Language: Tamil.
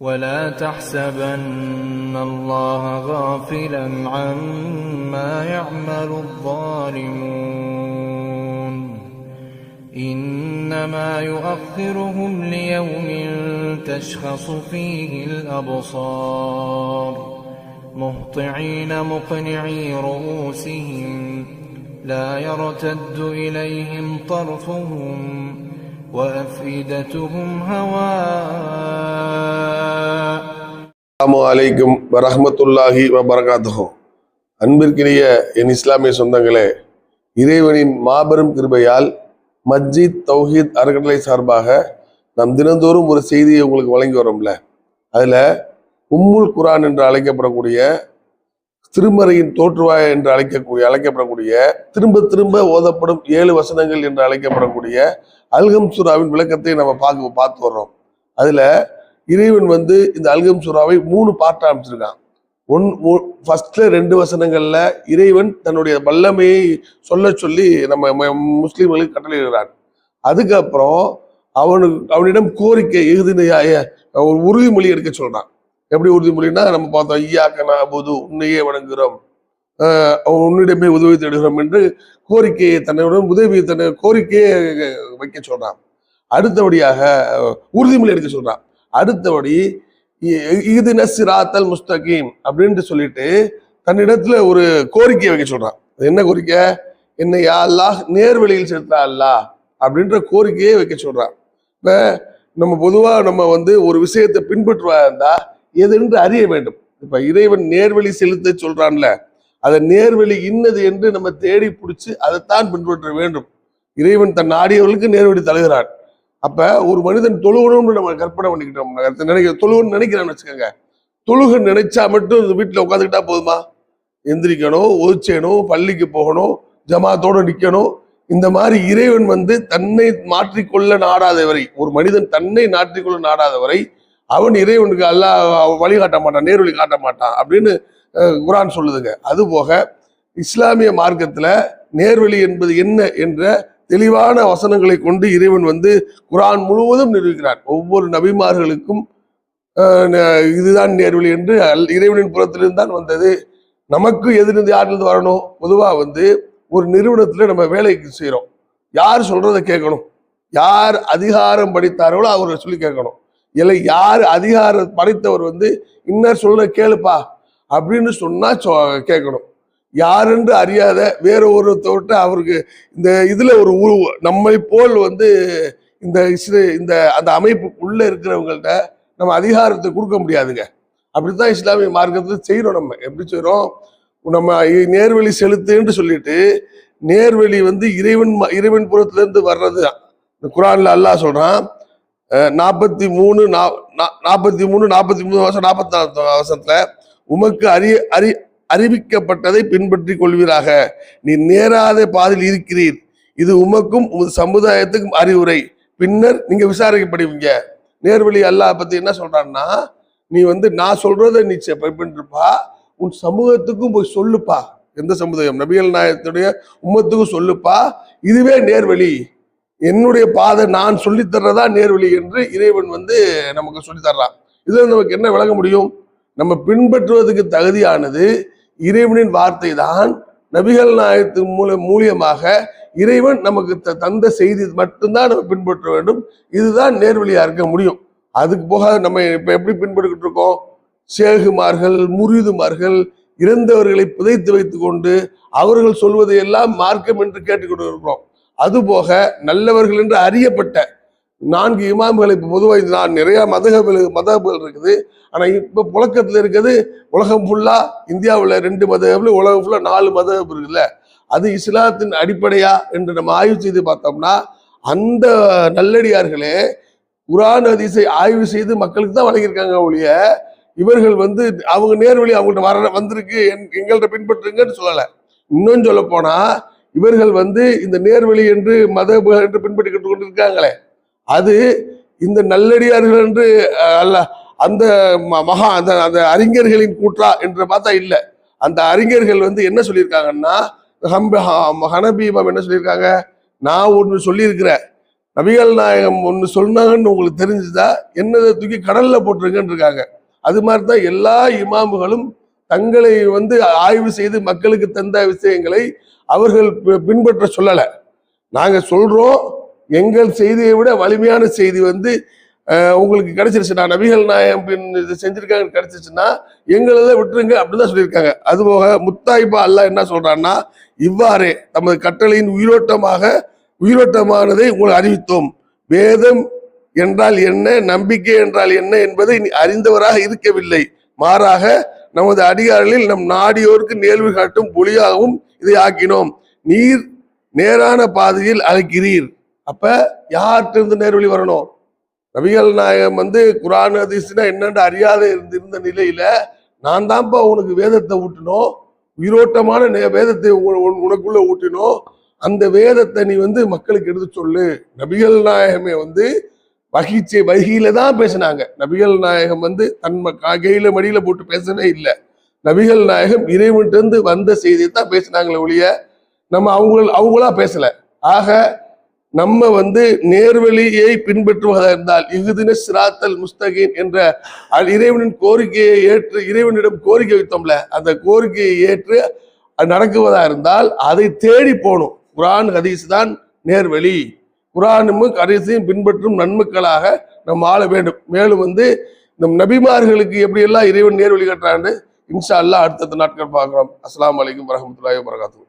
ولا تحسبن الله غافلا عما يعمل الظالمون إنما يؤخرهم ليوم تشخص فيه الأبصار مهطعين مقنعي رؤوسهم لا يرتد إليهم طرفهم وأفئدتهم هواء. அஸ்ஸலாமு அலைக்கும் வரஹ்மத்துல்லாஹி வபரகாத்துஹு. அன்பிற்கினிய என் இஸ்லாமிய சொந்தங்களே, இறைவனின் மாபெரும் கிருபையால் மஸ்ஜித் தௌஹீத் அறக்கட்டளை சார்பாக நாம் தினந்தோறும் ஒரு செய்தியை உங்களுக்கு வழங்கி வரோம்ல. அதுல உம்முல் குர்ஆன் என்று அழைக்கப்படக்கூடிய திருமறையின் தோற்றுவாய் என்று அழைக்கப்படக்கூடிய திரும்ப திரும்ப ஓதப்படும் 7 வசனங்கள் என்று அழைக்கப்படக்கூடிய அல்கம் சூராவின் விளக்கத்தை நம்ம பார்த்து வர்றோம். அதுல இறைவன் இந்த அல்கம் சூராவை 3 பார்ட்டா அமைச்சிருக்கான். ஃபர்ஸ்ட்ல 2 வசனங்கள்ல இறைவன் தன்னுடைய வல்லமையை சொல்லி நம்ம முஸ்லிம்களுக்கு கட்டளையிடுறான். அதுக்கப்புறம் அவனிடம் கோரிக்கை ஒரு உறுதிமொழி எடுக்க சொல்றான். எப்படி உறுதிமொழின்னா, நம்ம பார்த்தோம், ஈயாக்க நஅபுது, உன்னையே வணங்குகிறோம், உன்னிடமே உதவி தேடுகிறோம் என்று கோரிக்கையை கோரிக்கையை வைக்க சொல்றான். அடுத்தபடியாக உறுதிமொழி எடுக்க சொல்றான். அடுத்தபடி இஹ்தின ஸிராத்தல் முஸ்தகீம் அப்படின்னு சொல்லிட்டு தன்னிடத்துல ஒரு கோரிக்கையை வைக்க சொல்றான். என்ன கோரிக்கை? என்னை யா அல்லாஹ் நேர்வழியில் செலுத்தா அல்லாஹ் அப்படின்ற கோரிக்கையை வைக்க சொல்றான். இப்ப நம்ம பொதுவா நம்ம ஒரு விஷயத்தை பின்பற்றுவா இருந்தா எதென்று அறிய வேண்டும். இப்ப இறைவன் நேர்வழி செலுத்த சொல்றான்ல, அதை நேர்வழி இன்னது என்று நம்ம தேடி பிடிச்சு அதைத்தான் பின்பற்ற வேண்டும். இறைவன் தன் நாடியவர்களுக்கு நேர்வழி தருகிறான். அப்ப ஒரு மனிதன் தொழுகணும்னு நம்ம கற்பனை பண்ணிக்கிட்டோம், தொழுகணும்னு நினைக்கிறான்னு வச்சுக்கோங்க. தொழுக நினைச்சா மட்டும் வீட்டுல உட்காந்துக்கிட்டா போதுமா? எந்திரிக்கணும், ஒதுச்சேணும், பள்ளிக்கு போகணும், ஜமாத்தோட நிக்கணும். இந்த மாதிரி இறைவன் தன்னை மாற்றிக்கொள்ள நாடாத வரை, ஒரு மனிதன் தன்னை மாற்றிக்கொள்ள நாடாத வரை அவன் இறைவனுக்கு அல்லாஹ் வழிகாட்ட மாட்டான், நேர்வழி காட்ட மாட்டான் அப்படின்னு குர்ஆன் சொல்லுதுங்க. அதுபோக இஸ்லாமிய மார்க்கத்துல நேர்வழி என்பது என்ன என்ற தெளிவான வசனங்களை கொண்டு இறைவன் குர்ஆன் முழுவதும் நிரூபிக்கிறான். ஒவ்வொரு நபிமார்களுக்கும் இதுதான் நேர்வழி என்று இறைவனின் புறத்திலிருந்து தான் வந்தது. நமக்கு எதிலிருந்து யாரிலிருந்து வரணும்? பொதுவா ஒரு நிறுவனத்துல நம்ம வேலைக்கு செய்யறோம். யார் சொல்றதை கேட்கணும்? யார் அதிகாரம் படித்தார்களோ அவரை சொல்லி கேட்கணும். இல்லை, யார் அதிகாரம் படைத்தவர் இன்னர் சொல்ற கேளுப்பா அப்படின்னு சொன்னா கேட்கணும். யாரென்று அறியாத வேற ஒருத்தவர்கிட்ட அவருக்கு இந்த இதுல ஒரு நம்மை போல் இந்த அந்த அமைப்புக்குள்ள இருக்கிறவங்கள்ட்ட நம்ம அதிகாரத்தை கொடுக்க முடியாதுங்க. அப்படித்தான் இஸ்லாமிய மார்க்கத்தை செய்யறோம். நம்ம எப்படி செய்யறோம்? நம்ம நேர்வழி செலுத்துன்னு சொல்லிட்டு நேர்வழி இறைவன் புறத்துல இருந்து வர்றது. குர்ஆன்ல அல்லாஹ் சொல்றான், 43 வசனத்துல, உமக்கு அறிவிக்கப்பட்டதை பின்பற்றி கொள்வீராக, நீ நேராத பாதையில் இருக்கிறீர், இது உமக்கும் உமது சமுதாயத்துக்கும் அறிவுரை, பின்னர் நீங்க விசாரிக்கப்படுவீங்க. நேர்வழி அல்லாஹ் பத்தி என்ன சொல்றான்னா, நீ நான் சொல்றதை நீ பின்பற்றுப்பா, உன் சமூகத்துக்கும் போய் சொல்லுப்பா. எந்த சமுதாயம்? நபிகள் நாயகத்துடைய உம்மத்துக்கும் சொல்லுப்பா, இதுவே நேர்வழி, என்னுடைய பாதை நான் சொல்லித்தர்றதா நேர்வழி என்று இறைவன் நமக்கு சொல்லித்தர்றான். இதுல நமக்கு என்ன விளங்க முடியும்? நம்ம பின்பற்றுவதற்கு தகுதியானது இறைவனின் வார்த்தை தான். நபிகள் நாயகத்தின் மூலியமாக இறைவன் நமக்கு தந்த செய்தி மட்டும்தான் நம்ம பின்பற்ற வேண்டும். இதுதான் நேர்வழியா இருக்க முடியும். அதுக்கு போக நம்ம இப்ப எப்படி பின்பற்றிக்கிட்டு இருக்கோம்? ஷேகுமார்கள், முரீதுமார்கள், இறந்தவர்களை புதைத்து வைத்துக் கொண்டு அவர்கள் சொல்வதை எல்லாம் மார்க்கம் என்று கேட்டுக்கொண்டு இருக்கிறோம். அதுபோக நல்லவர்கள் என்று அறியப்பட்ட 4 இமாம்களை பொதுவாக நிறைய மதகுகள் இருக்குது. ஆனா இப்ப புழக்கத்துல இருக்கிறது உலகம் ஃபுல்லா, இந்தியாவில் 2 மதகுகள், உலகம் ஃபுல்லா 4 மதகுகள் இருக்குல்ல. அது இஸ்லாத்தின் அடிப்படையா என்று நம்ம ஆய்வு செய்து பார்த்தோம்னா, அந்த நல்லடியார்களே குர்ஆன் ஹதீஸை ஆய்வு செய்து மக்களுக்கு தான் வழங்கியிருக்காங்க ஒழிய, இவர்கள் அவங்க நேர்வழி அவங்கள்ட்ட வந்திருக்கு எங்கள்கிட்ட பின்பற்றுங்கன்னு சொல்லலை. இன்னும் சொல்ல போனா, இவர்கள் இந்த நேர்வழி என்று மதகுகள் என்று பின்பற்றிக்கிட்டு கொண்டிருக்காங்களே, அது இந்த நல்லடியார்கள் என்று அல்ல, அந்த அந்த அறிஞர்களின் கூற்றா என்று பார்த்தா இல்ல. அந்த அறிஞர்கள் என்ன சொல்லியிருக்காங்கன்னா, ஹனபி இமாம் என்ன சொல்லியிருக்காங்க? நான் ஒன்று சொல்லியிருக்கிறேன், நபிகள் நாயகம் ஒன்று சொன்னாங்கன்னு உங்களுக்கு தெரிஞ்சுதா என்னதை தூக்கி கடல்ல போட்டிருக்கேன்னு இருக்காங்க. அது மாதிரி தான் எல்லா இமாமுகளும் தங்களை ஆய்வு செய்து மக்களுக்கு தந்த விஷயங்களை அவர்கள் பின்பற்ற சொல்லலை. நாங்க சொல்றோம் எங்கள் செய்தியை விட வலிமையான செய்தி உங்களுக்கு கிடைச்சிருச்சுன்னா, நபிகள் நாயகம் இது செஞ்சிருக்காங்க கிடைச்சிருச்சுன்னா எங்களை விட்டுருங்க அப்படிதான் சொல்லியிருக்காங்க. அதுபோக முத்தாய்பா அல்லாஹ் என்ன சொல்றான்னா, இவ்வாறே தமது கட்டளையின் உயிரோட்டமானதை உங்களை அறிவித்தோம். வேதம் என்றால் என்ன, நம்பிக்கை என்றால் என்ன என்பதை அறிந்தவராக இருக்கவில்லை. மாறாக நமது அடியார்களில் நம் நாடியோருக்கு நேர்வு காட்டும் ஒளியாகவும் இதை ஆக்கினோம். நீர் நேரான பாதையில் அழைக்கிறீர். அப்ப யார்கிட்ட இருந்து நேர்வழி வரணும்? நபிகள் நாயகம் குர்ஆன் ஹதீஸ்னா என்னன்னு அறியாத இருந்த நிலையில நான் தான்ப்பா உனக்கு வேதத்தை ஊட்டினோம், உயிரோட்டமான வேதத்தை உனக்குள்ள ஊட்டினோம். அந்த வேதத்தை நீ மக்களுக்கு எடுத்து சொல்லு. நபிகள் நாயகமே வகியில தான் பேசினாங்க. நபிகள் நாயகம் தன் கையில மடியில போட்டு பேசவே இல்லை. நபிகள் நாயகம் இறைவன்ட்டு வந்த செய்தியை தான் பேசினாங்களே ஒழிய நம்ம அவங்களா பேசல. ஆக நம்ம நேர்வழியை பின்பற்றுவதாக இருந்தால் இஹ்தின ஸிராத்தல் முஸ்தகீம் என்ற இறைவனின் கோரிக்கையை ஏற்று, இறைவனிடம் கோரிக்கை வைத்தோம்ல, அந்த கோரிக்கையை ஏற்று நடக்குவதா இருந்தால் அதை தேடி போகணும். குர்ஆன் ஹதீஸ் தான் நேர்வழி. குர்ஆனும் ஹதீஸையும் பின்பற்றும் நன்மக்களாக நம்ம ஆள வேண்டும். மேலும் இந்த நபிமார்களுக்கு எப்படி எல்லாம் இறைவன் நேர்வழி கட்டுறான்னு இன்ஷா அல்லாஹ் அடுத்த நாட்கள் பார்க்கிறோம். அஸ்ஸலாமு அலைக்கும் வரஹ்மத்துல்லாஹி வபரகாத்துஹு.